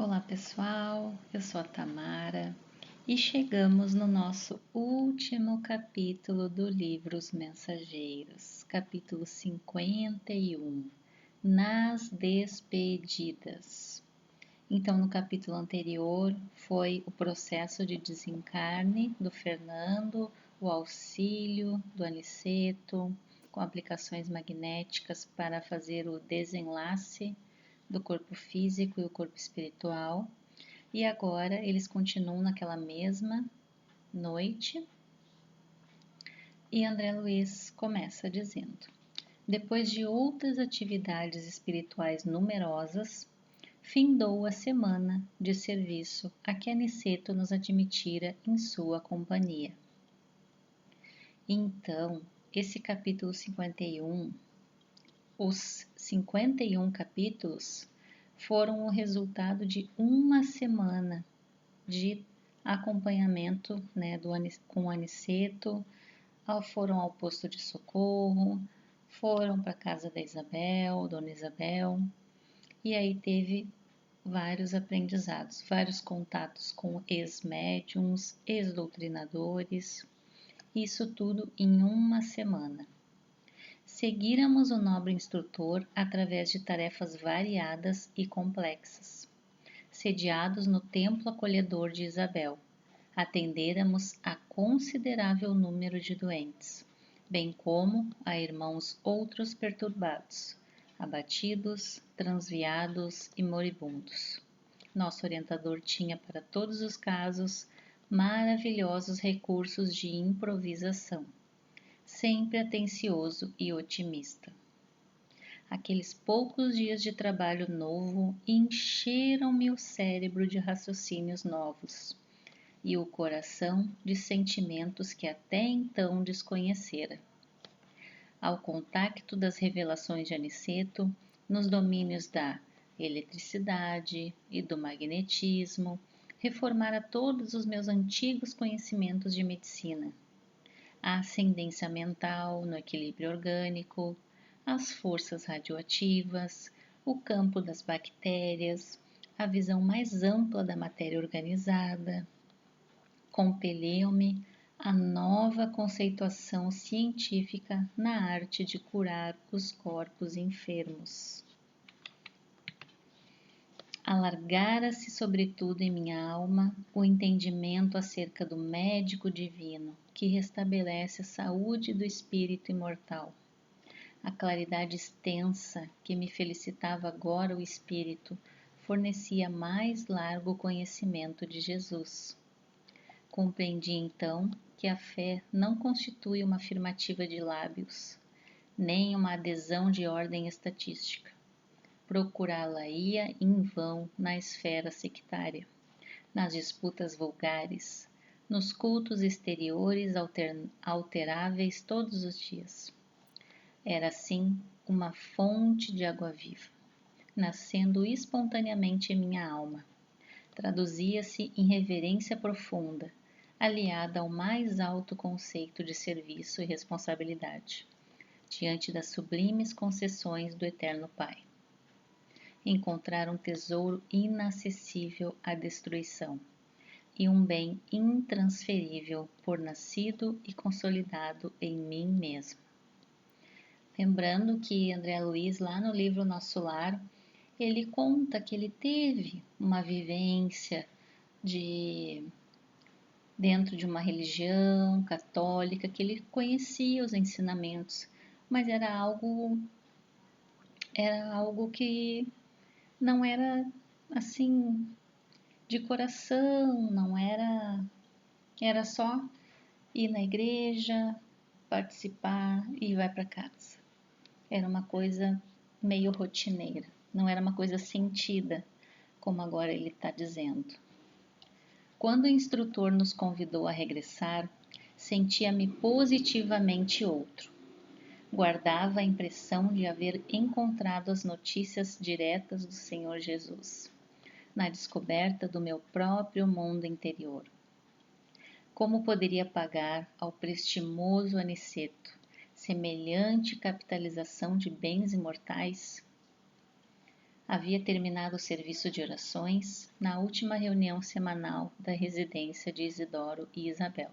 Olá pessoal, eu sou a Tamara e chegamos no nosso último capítulo do livro Os Mensageiros, capítulo 51, Nas Despedidas. Então, no capítulo anterior foi o processo de desencarne do Fernando, o auxílio do Aniceto, com aplicações magnéticas para fazer o desenlace do corpo físico e o corpo espiritual. E agora eles continuam naquela mesma noite. E André Luiz começa dizendo: depois de outras atividades espirituais numerosas, findou a semana de serviço a que Aniceto nos admitira em sua companhia. Então, esse capítulo 51, os 51 capítulos foram o resultado de uma semana de acompanhamento, com o Aniceto, foram ao posto de socorro, foram para a casa da Isabel, Dona Isabel, e aí teve vários aprendizados, vários contatos com ex-médiums, ex-doutrinadores, isso tudo em uma semana. Seguíramos o nobre instrutor através de tarefas variadas e complexas. Sediados no templo acolhedor de Isabel, atendêramos a considerável número de doentes, bem como a irmãos outros perturbados, abatidos, transviados e moribundos. Nosso orientador tinha para todos os casos maravilhosos recursos de improvisação, sempre atencioso e otimista. Aqueles poucos dias de trabalho novo encheram-me o cérebro de raciocínios novos e o coração de sentimentos que até então desconhecera. Ao contacto das revelações de Aniceto, nos domínios da eletricidade e do magnetismo, reformara todos os meus antigos conhecimentos de medicina. A ascendência mental no equilíbrio orgânico, as forças radioativas, o campo das bactérias, a visão mais ampla da matéria organizada. Compeleu-me a nova conceituação científica na arte de curar os corpos enfermos. Alargara-se sobretudo em minha alma o entendimento acerca do médico divino que restabelece a saúde do espírito imortal. A claridade extensa que me felicitava agora o espírito fornecia mais largo conhecimento de Jesus. Compreendi então que a fé não constitui uma afirmativa de lábios, nem uma adesão de ordem estatística. Procurá-la-ia em vão na esfera sectária, nas disputas vulgares, nos cultos exteriores alteráveis todos os dias. Era assim uma fonte de água viva, nascendo espontaneamente em minha alma. Traduzia-se em reverência profunda, aliada ao mais alto conceito de serviço e responsabilidade, diante das sublimes concessões do Eterno Pai. Encontrar um tesouro inacessível à destruição e um bem intransferível por nascido e consolidado em mim mesmo. Lembrando que André Luiz, lá no livro Nosso Lar, ele conta que ele teve uma vivência dentro de uma religião católica, que ele conhecia os ensinamentos, mas era algo que não era assim de coração, não era só ir na igreja, participar e vai para casa. Era uma coisa meio rotineira, não era uma coisa sentida, como agora ele está dizendo. Quando o instrutor nos convidou a regressar, sentia-me positivamente outro. Guardava a impressão de haver encontrado as notícias diretas do Senhor Jesus, na descoberta do meu próprio mundo interior. Como poderia pagar ao prestimoso Aniceto semelhante capitalização de bens imortais? Havia terminado o serviço de orações na última reunião semanal da residência de Isidoro e Isabel.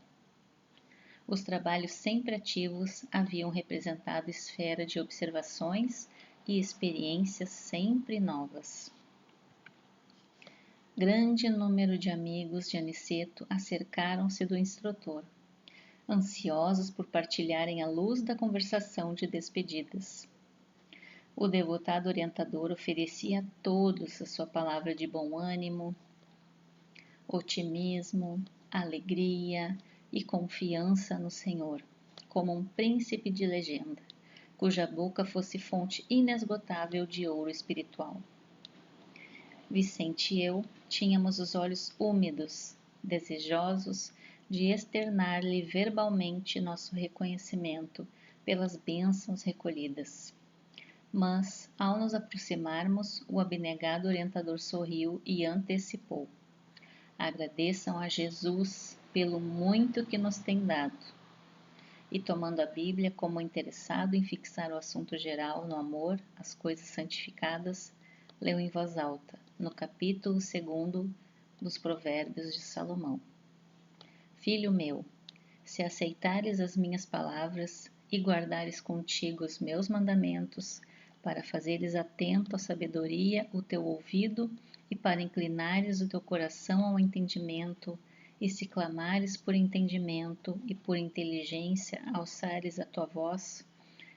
Os trabalhos sempre ativos haviam representado esfera de observações e experiências sempre novas. Grande número de amigos de Aniceto acercaram-se do instrutor, ansiosos por partilharem a luz da conversação de despedidas. O devotado orientador oferecia a todos a sua palavra de bom ânimo, otimismo, alegria e confiança no Senhor, como um príncipe de legenda, cuja boca fosse fonte inesgotável de ouro espiritual. Vicente e eu tínhamos os olhos úmidos, desejosos de externar-lhe verbalmente nosso reconhecimento pelas bênçãos recolhidas. Mas, ao nos aproximarmos, o abnegado orientador sorriu e antecipou: agradeçam a Jesus pelo muito que nos tem dado. E tomando a Bíblia como interessado em fixar o assunto geral no amor às coisas santificadas, leu em voz alta, no capítulo 2 dos Provérbios de Salomão: Filho meu, se aceitares as minhas palavras e guardares contigo os meus mandamentos, para fazeres atento à sabedoria o teu ouvido e para inclinares o teu coração ao entendimento, e se clamares por entendimento e por inteligência alçares a tua voz,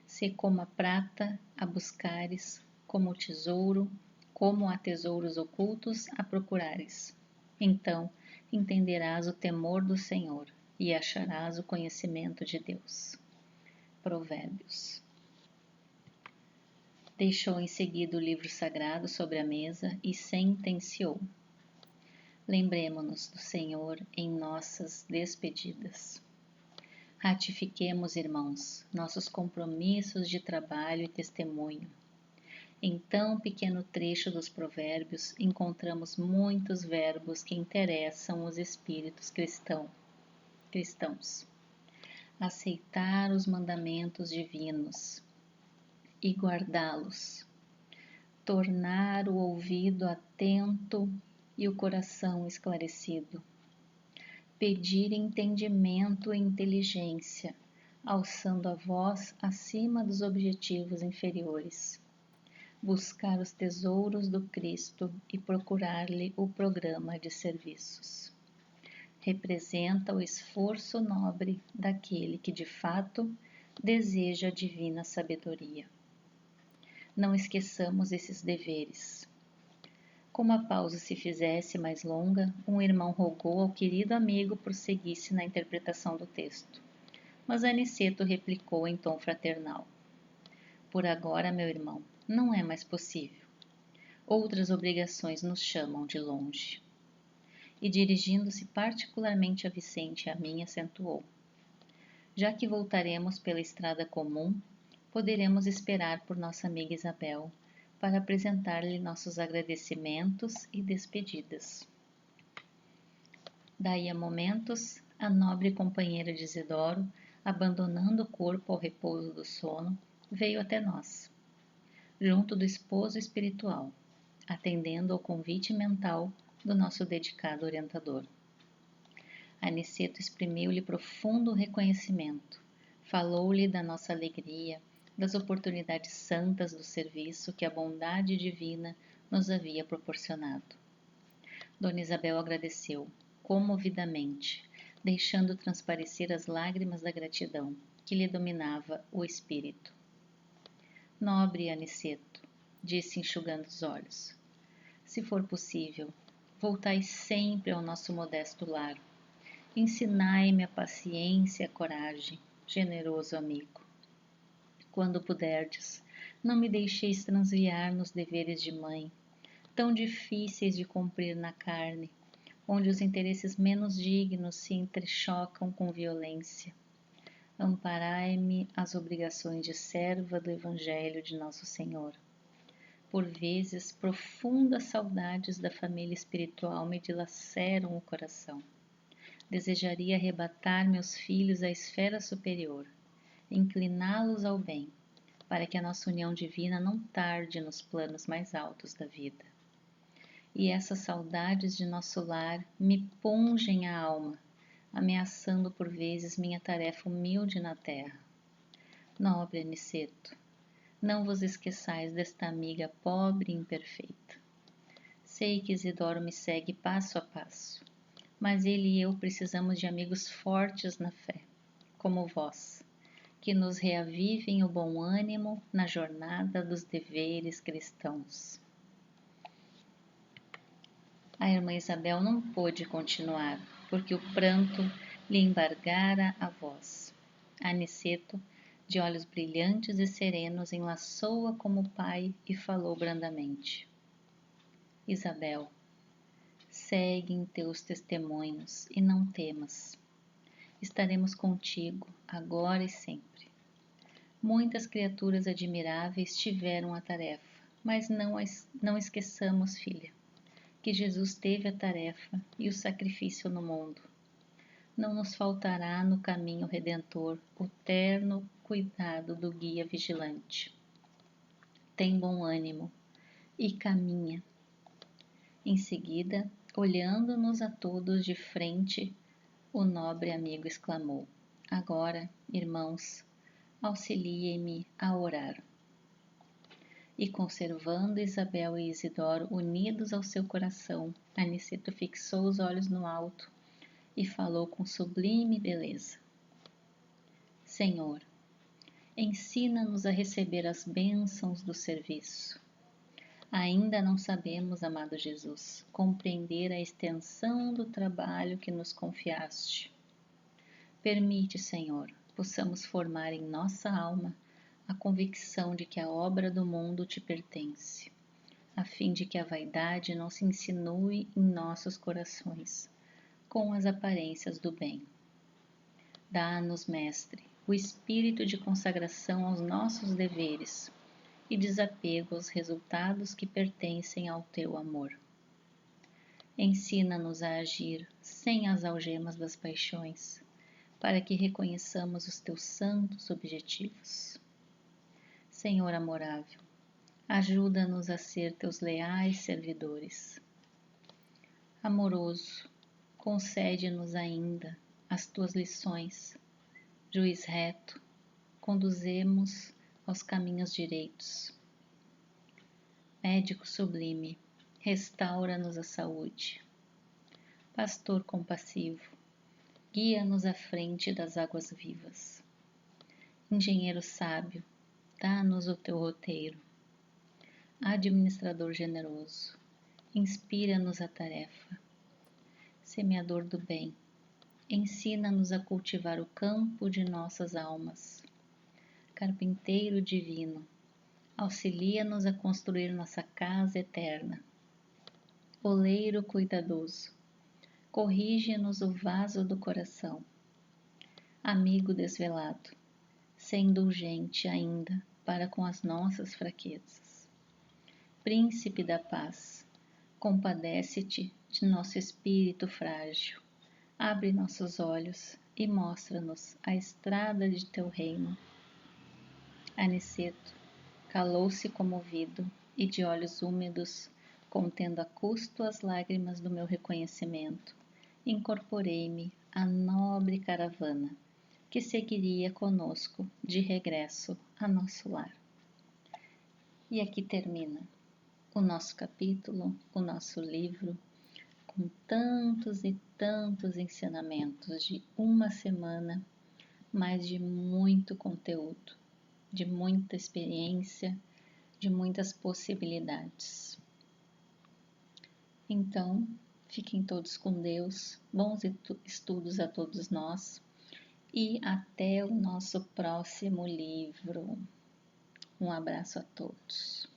se como a prata a buscares, como o tesouro, como a tesouros ocultos a procurares. Então entenderás o temor do Senhor e acharás o conhecimento de Deus. Provérbios. Deixou em seguida o livro sagrado sobre a mesa e sentenciou: lembremo-nos do Senhor em nossas despedidas. Ratifiquemos, irmãos, nossos compromissos de trabalho e testemunho. Em tão pequeno trecho dos Provérbios encontramos muitos verbos que interessam os espíritos cristãos. Aceitar os mandamentos divinos e guardá-los, tornar o ouvido atento e o coração esclarecido, pedir entendimento e inteligência, alçando a voz acima dos objetivos inferiores, buscar os tesouros do Cristo e procurar-lhe o programa de serviços. Representa o esforço nobre daquele que de fato deseja a divina sabedoria. Não esqueçamos esses deveres. Como a pausa se fizesse mais longa, um irmão rogou ao querido amigo prosseguisse na interpretação do texto. Mas Aniceto replicou em tom fraternal: por agora, meu irmão, não é mais possível. Outras obrigações nos chamam de longe. E dirigindo-se particularmente a Vicente e a mim, acentuou: já que voltaremos pela estrada comum, poderemos esperar por nossa amiga Isabel para apresentar-lhe nossos agradecimentos e despedidas. Daí a momentos, a nobre companheira de Isidoro, abandonando o corpo ao repouso do sono, veio até nós, junto do esposo espiritual, atendendo ao convite mental do nosso dedicado orientador. Aniceto exprimiu-lhe profundo reconhecimento, falou-lhe da nossa alegria, das oportunidades santas do serviço que a bondade divina nos havia proporcionado. Dona Isabel agradeceu, comovidamente, deixando transparecer as lágrimas da gratidão que lhe dominava o espírito. Nobre Aniceto, disse enxugando os olhos, se for possível, voltai sempre ao nosso modesto lar. Ensinai-me a paciência e a coragem, generoso amigo. Quando puderdes, não me deixeis transviar nos deveres de mãe, tão difíceis de cumprir na carne, onde os interesses menos dignos se entrechocam com violência. Amparai-me as obrigações de serva do Evangelho de Nosso Senhor. Por vezes, profundas saudades da família espiritual me dilaceram o coração. Desejaria arrebatar meus filhos à esfera superior, incliná-los ao bem, para que a nossa união divina não tarde nos planos mais altos da vida. E essas saudades de nosso lar me pungem a alma, ameaçando por vezes minha tarefa humilde na terra. Nobre Aniceto, não vos esqueçais desta amiga pobre e imperfeita. Sei que Isidoro me segue passo a passo, mas ele e eu precisamos de amigos fortes na fé, como vós, que nos reavivem o bom ânimo na jornada dos deveres cristãos. A irmã Isabel não pôde continuar, porque o pranto lhe embargara a voz. Aniceto, de olhos brilhantes e serenos, enlaçou-a como pai e falou brandamente: Isabel, segue em teus testemunhos e não temas. Estaremos contigo, agora e sempre. Muitas criaturas admiráveis tiveram a tarefa, mas não esqueçamos, filha, que Jesus teve a tarefa e o sacrifício no mundo. Não nos faltará no caminho redentor o terno cuidado do guia vigilante. Tem bom ânimo e caminha. Em seguida, olhando-nos a todos de frente, o nobre amigo exclamou: agora, irmãos, auxiliem-me a orar. E conservando Isabel e Isidoro unidos ao seu coração, Aniceto fixou os olhos no alto e falou com sublime beleza: Senhor, ensina-nos a receber as bênçãos do serviço. Ainda não sabemos, amado Jesus, compreender a extensão do trabalho que nos confiaste. Permite, Senhor, possamos formar em nossa alma a convicção de que a obra do mundo te pertence, a fim de que a vaidade não se insinue em nossos corações com as aparências do bem. Dá-nos, Mestre, o espírito de consagração aos nossos deveres e desapego aos resultados que pertencem ao teu amor. Ensina-nos a agir sem as algemas das paixões, para que reconheçamos os teus santos objetivos. Senhor amorável, ajuda-nos a ser teus leais servidores. Amoroso, concede-nos ainda as tuas lições. Juiz reto, conduzemos aos caminhos direitos. Médico sublime, restaura-nos a saúde. Pastor compassivo, guia-nos à frente das águas vivas. Engenheiro sábio, dá-nos o teu roteiro. Administrador generoso, inspira-nos a tarefa. Semeador do bem, ensina-nos a cultivar o campo de nossas almas. Carpinteiro divino, auxilia-nos a construir nossa casa eterna. Oleiro cuidadoso, corrige-nos o vaso do coração. Amigo desvelado, sê indulgente ainda para com as nossas fraquezas. Príncipe da paz, compadece-te de nosso espírito frágil. Abre nossos olhos e mostra-nos a estrada de teu reino. Aniceto calou-se comovido e de olhos úmidos, contendo a custo as lágrimas do meu reconhecimento, incorporei-me à nobre caravana que seguiria conosco de regresso a nosso lar. E aqui termina o nosso capítulo, o nosso livro, com tantos e tantos ensinamentos de uma semana, mas de muito conteúdo, de muita experiência, de muitas possibilidades. Então, fiquem todos com Deus, bons estudos a todos nós e até o nosso próximo livro. Um abraço a todos.